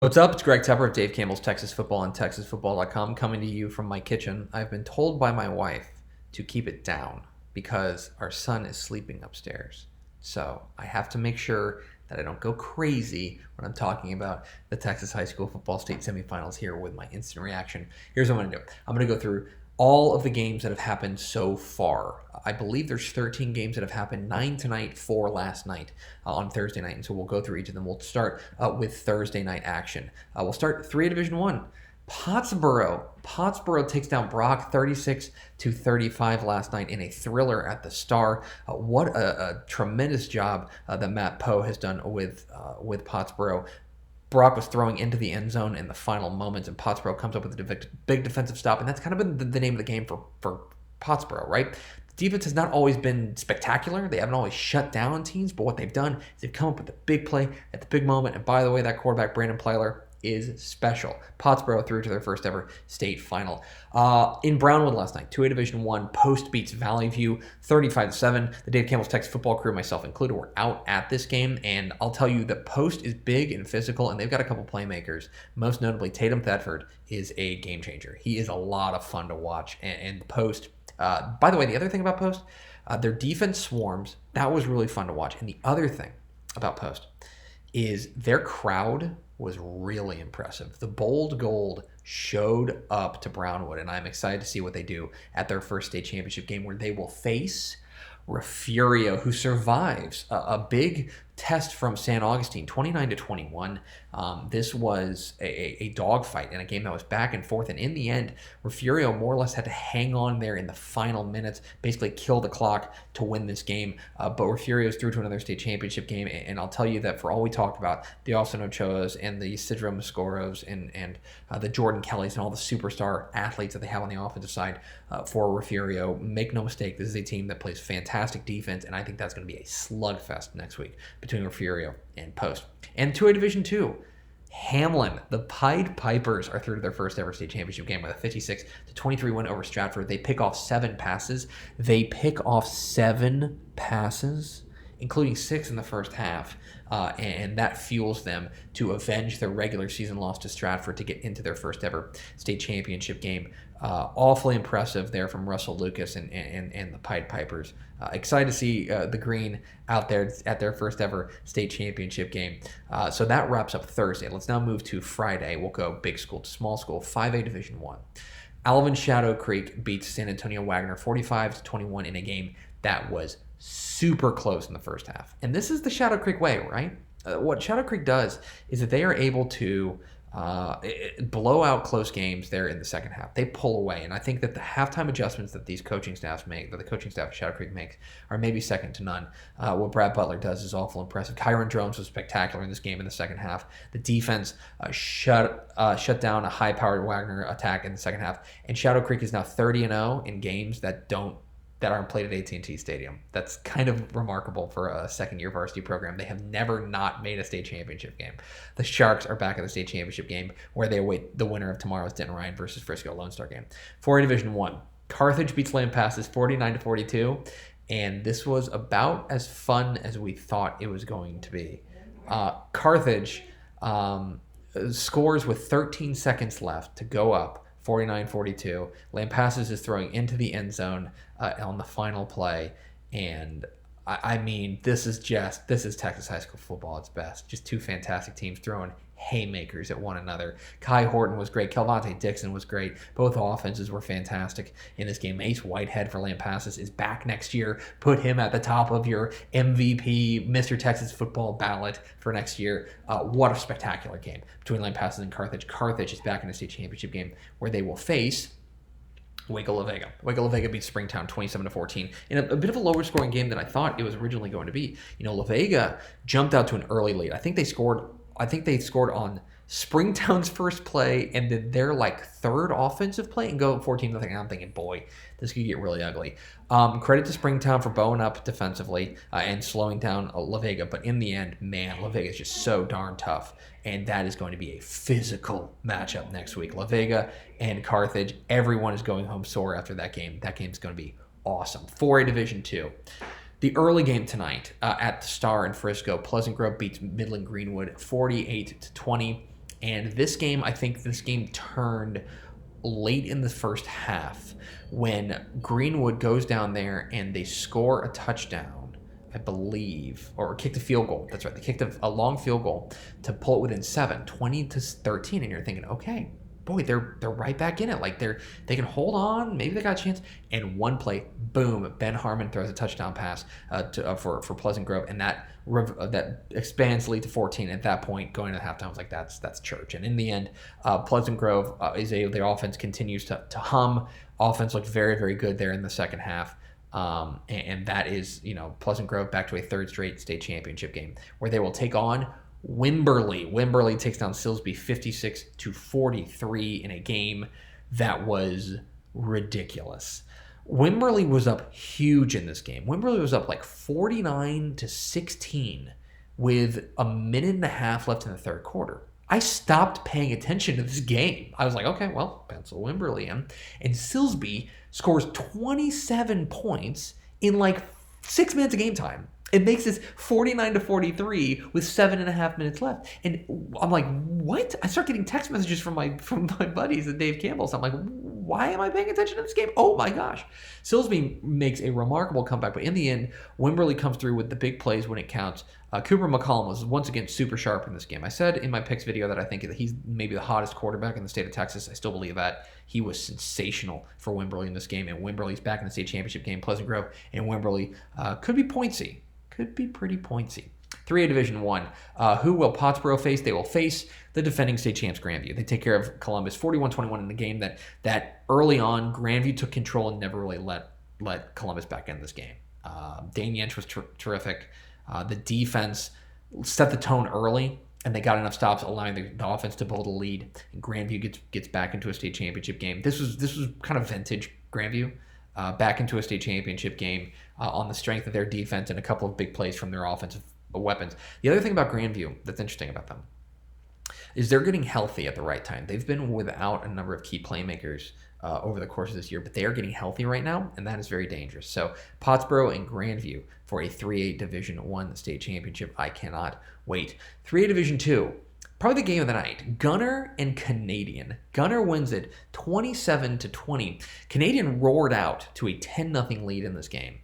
What's up? It's Greg Tepper of Dave Campbell's Texas Football and TexasFootball.com coming to you from my kitchen. I've been told by my wife to keep it down because our son is sleeping upstairs. So I have to make sure that I don't go crazy when I'm talking about the Texas high school football state semifinals here with my instant reaction. Here's what I'm going to do. I'm going to go through all of the games that have happened so far. I believe there's 13 games that have happened, 9 tonight, 4 last night on Thursday night. And so we'll go through each of them. We'll start with Thursday night action. We'll start 3A Division 1. Pottsboro takes down Brock 36-35 last night in a thriller at the Star. What a tremendous job that Matt Poe has done with Pottsboro. Brock was throwing into the end zone in the final moments, and Pottsboro comes up with a big defensive stop, and that's kind of been the name of the game for Pottsboro, right? The defense has not always been spectacular. They haven't always shut down teams, but what they've done is they've come up with a big play at the big moment, and by the way, that quarterback, Brandon Plyler, is special. Pottsboro through to their first ever state final. In Brownwood last night, 2A Division 1, Post beats Valley View 35-7. The Dave Campbell's Texas football crew, myself included, were out at this game, and I'll tell you that Post is big and physical, and they've got a couple playmakers. Most notably, Tatum Thetford is a game changer. He is a lot of fun to watch, and Post, by the way, the other thing about Post, their defense swarms. That was really fun to watch. And the other thing about Post is their crowd was really impressive. The Bold Gold showed up to Brownwood, and I'm excited to see what they do at their first state championship game, where they will face Refugio, who survives a big test from San Augustine, 29-21. This was a dogfight in a game that was back and forth, and in the end, Refugio more or less had to hang on there in the final minutes, basically kill the clock to win this game. But Refugio's through to another state championship game, and I'll tell you that for all we talked about, the Austin Ochoas and the Isidro Mascoros and the Jordan Kellys and all the superstar athletes that they have on the offensive side for Refugio, make no mistake, this is a team that plays fantastic defense, and I think that's going to be a slugfest next week between Refugio and Post. And 2A Division 2, Hamlin, the Pied Pipers are through to their first ever state championship game with a 56-23 win over Stratford. They pick off 7 passes. Including 6 in the first half, and that fuels them to avenge their regular season loss to Stratford to get into their first ever state championship game. Awfully impressive there from Russell Lucas and the Pied Pipers. Excited to see the Green out there at their first ever state championship game. So that wraps up Thursday. Let's now move to Friday. We'll go big school to small school, 5A Division 1. Alvin Shadow Creek beats San Antonio Wagner 45-21 in a game that was super close in the first half. And this is the Shadow Creek way, right? What Shadow Creek does is that they are able to blow out close games there in the second half. They pull away, and I think that the halftime adjustments that these coaching staffs make, that the coaching staff of Shadow Creek makes, are maybe second to none. What Brad Butler does is awful impressive. Kyron Jones was spectacular in this game in the second half. The defense shut down a high-powered Wagner attack in the second half, and Shadow Creek is now 30-0 in games that aren't played at AT&T Stadium. That's kind of remarkable for a second-year varsity program. They have never not made a state championship game. The Sharks are back at the state championship game, where they await the winner of tomorrow's Denton Ryan versus Frisco Lone Star game. 4A Division 1. Carthage beats Lampasas 49-42, and this was about as fun as we thought it was going to be. Carthage scores with 13 seconds left to go up, 49-42. Lampasas is throwing into the end zone on the final play, and I mean, this is Texas high school football at its best. Just two fantastic teams throwing haymakers at one another. Kai Horton was great. Kelvonte Dixon was great. Both offenses were fantastic in this game. Ace Whitehead for Lampasas is back next year. Put him at the top of your MVP, Mr. Texas football ballot for next year. What a spectacular game between Lampasas and Carthage. Carthage is back in a state championship game where they will face Vega. Vega beats Springtown 27-14 in a bit of a lower scoring game than I thought it was originally going to be. You know, Vega jumped out to an early lead. I think they scored on Springtown's first play and then their third offensive play and go 14-0. And I'm thinking, boy, this could get really ugly. Credit to Springtown for bowing up defensively and slowing down La Vega. But in the end, man, La Vega is just so darn tough. And that is going to be a physical matchup next week. La Vega and Carthage, everyone is going home sore after that game. That game is going to be awesome. 4A Division 2. The early game tonight at the Star in Frisco, Pleasant Grove beats Midland Greenwood 48-20. And I think this game turned late in the first half when Greenwood goes down there and they score a touchdown, I believe, or kicked a field goal. That's right. They kicked a long field goal to pull it within 20-13. And you're thinking, okay, boy, they're right back in it. Like they can hold on. Maybe they got a chance. And one play, boom, Ben Harmon throws a touchdown pass for Pleasant Grove, and that expands the lead to 14. At that point, going to halftime, I was like, that's church. And in the end, Pleasant Grove their offense continues to hum. Offense looked very, very good there in the second half. And that is, Pleasant Grove back to a third straight state championship game where they will take on Wimberly. Wimberly takes down Silsbee 56-43 in a game that was ridiculous. Wimberly was up huge in this game. Wimberly was up like 49-16 with a minute and a half left in the third quarter. I stopped paying attention to this game. I was like, okay, well, pencil Wimberly in. And Silsbee scores 27 points in like 6 minutes of game time. It makes this 49-43 with 7.5 minutes left. And I'm like, what? I start getting text messages from my buddies and Dave Campbell. So I'm like, why am I paying attention to this game? Oh my gosh. Silsbee makes a remarkable comeback. But in the end, Wimberly comes through with the big plays when it counts. Cooper McCollum was once again super sharp in this game. I said in my picks video that I think that he's maybe the hottest quarterback in the state of Texas. I still believe that. He was sensational for Wimberly in this game. And Wimberly's back in the state championship game. Pleasant Grove and Wimberly could be pointsy. Could be pretty pointsy. 3A Division I. Who will Pottsboro face? They will face the defending state champs, Grandview. They take care of Columbus 41-21 in the game that early on, Grandview took control and never really let Columbus back in this game. Dane Yench was terrific. The defense set the tone early, and they got enough stops, allowing the offense to build a lead. And Grandview gets back into a state championship game. This was kind of vintage Grandview. Back into a state championship game on the strength of their defense and a couple of big plays from their offensive weapons. The other thing about Grandview that's interesting about them is they're getting healthy at the right time. They've been without a number of key playmakers over the course of this year, but they are getting healthy right now, and that is very dangerous. So Pottsboro and Grandview for a 3A Division I state championship. I cannot wait. 3A Division II. Probably the game of the night. Gunner and Canadian. Gunner wins it 27-20. Canadian roared out to a 10-0 lead in this game.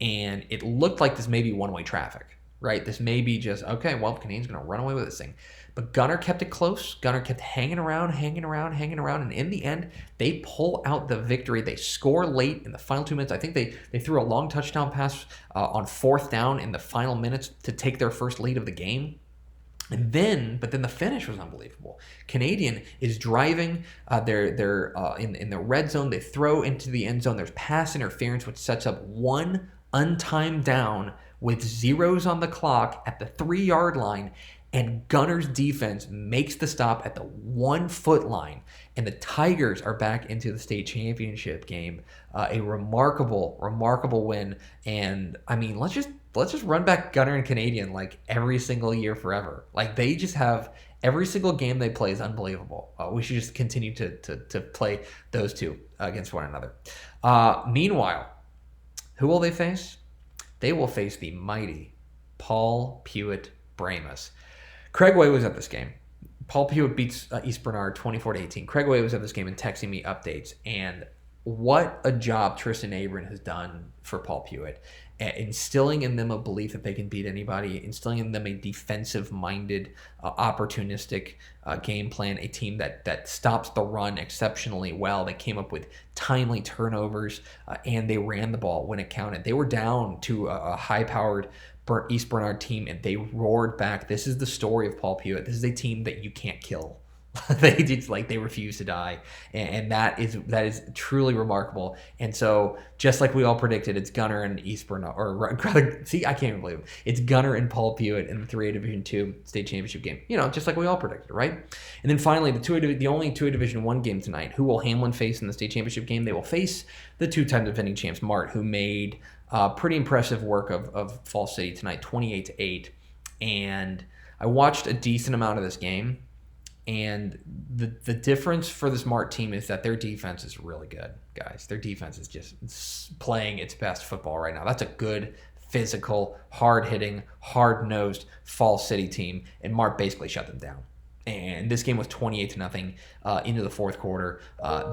And it looked like this may be one-way traffic, right? This may be just, okay, well, Canadian's going to run away with this thing. But Gunner kept it close. Gunner kept hanging around. And in the end, they pull out the victory. They score late in the final 2 minutes. I think they threw a long touchdown pass on fourth down in the final minutes to take their first lead of the game. But then the finish was unbelievable. Canadian is driving. They're in the red zone. They throw into the end zone. There's pass interference, which sets up one untimed down with zeros on the clock at the 3-yard line. And Gunner's defense makes the stop at the 1-foot line. And the Tigers are back into the state championship game. A remarkable win. And I mean, let's just run back Gunner and Canadian like every single year forever. Like they just have every single game they play is unbelievable. We should just continue to play those two against one another. Meanwhile, who will they face? They will face the mighty Paul Pewitt Bramus. Craig Way was at this game. Paul Pewitt beats East Bernard 24-18. Craig Way was at this game and texting me updates. And what a job Tristan Abram has done for Paul Pewitt. Instilling in them a belief that they can beat anybody, instilling in them a defensive-minded, opportunistic game plan, a team that stops the run exceptionally well. They came up with timely turnovers, and they ran the ball when it counted. They were down to a high-powered East Bernard team, and they roared back. This is the story of Paul Pewitt. This is a team that you can't kill. They refuse to die, and that is truly remarkable. And so, just like we all predicted, it's Gunner and East Bernard, or rather, see, I can't even believe it. It's Gunner and Paul Pewitt in the 3A Division II state championship game. Just like we all predicted, right? And then finally, the only 2A Division I game tonight. Who will Hamlin face in the state championship game? They will face the two-time defending champs, Mart, who made pretty impressive work of Falls City tonight, 28-8. And I watched a decent amount of this game. And the difference for the Smart team is that their defense is really good, guys. Their defense is just playing its best football right now. That's a good, physical, hard-hitting, hard-nosed Falls City team, and Mart basically shut them down. And this game was 28-0 into the fourth quarter.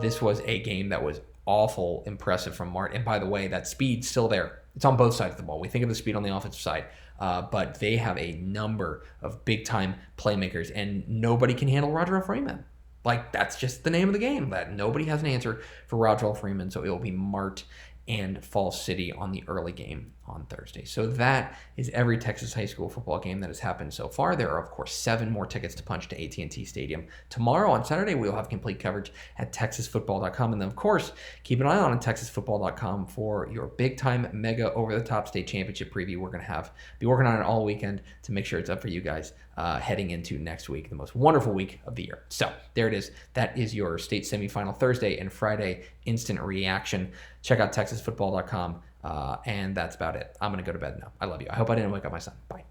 This was a game that was awful impressive from Mart. And by the way, that speed's still there. It's on both sides of the ball. We think of the speed on the offensive side, but they have a number of big-time playmakers, and nobody can handle Roger Freeman. Like, that's just the name of the game. That nobody has an answer for Roger Freeman, so it will be Mart and Falls City on the early game on Thursday. So that is every Texas high school football game that has happened so far. There are, of course, 7 more tickets to punch to AT&T Stadium. Tomorrow on Saturday, we will have complete coverage at texasfootball.com. And then, of course, keep an eye on texasfootball.com for your big-time mega over-the-top state championship preview. We're going to be working on it all weekend to make sure it's up for you guys heading into next week, the most wonderful week of the year. So there it is. That is your state semifinal Thursday and Friday instant reaction. Check out texasfootball.com. And that's about it. I'm going to go to bed now. I love you. I hope I didn't wake up my son. Bye.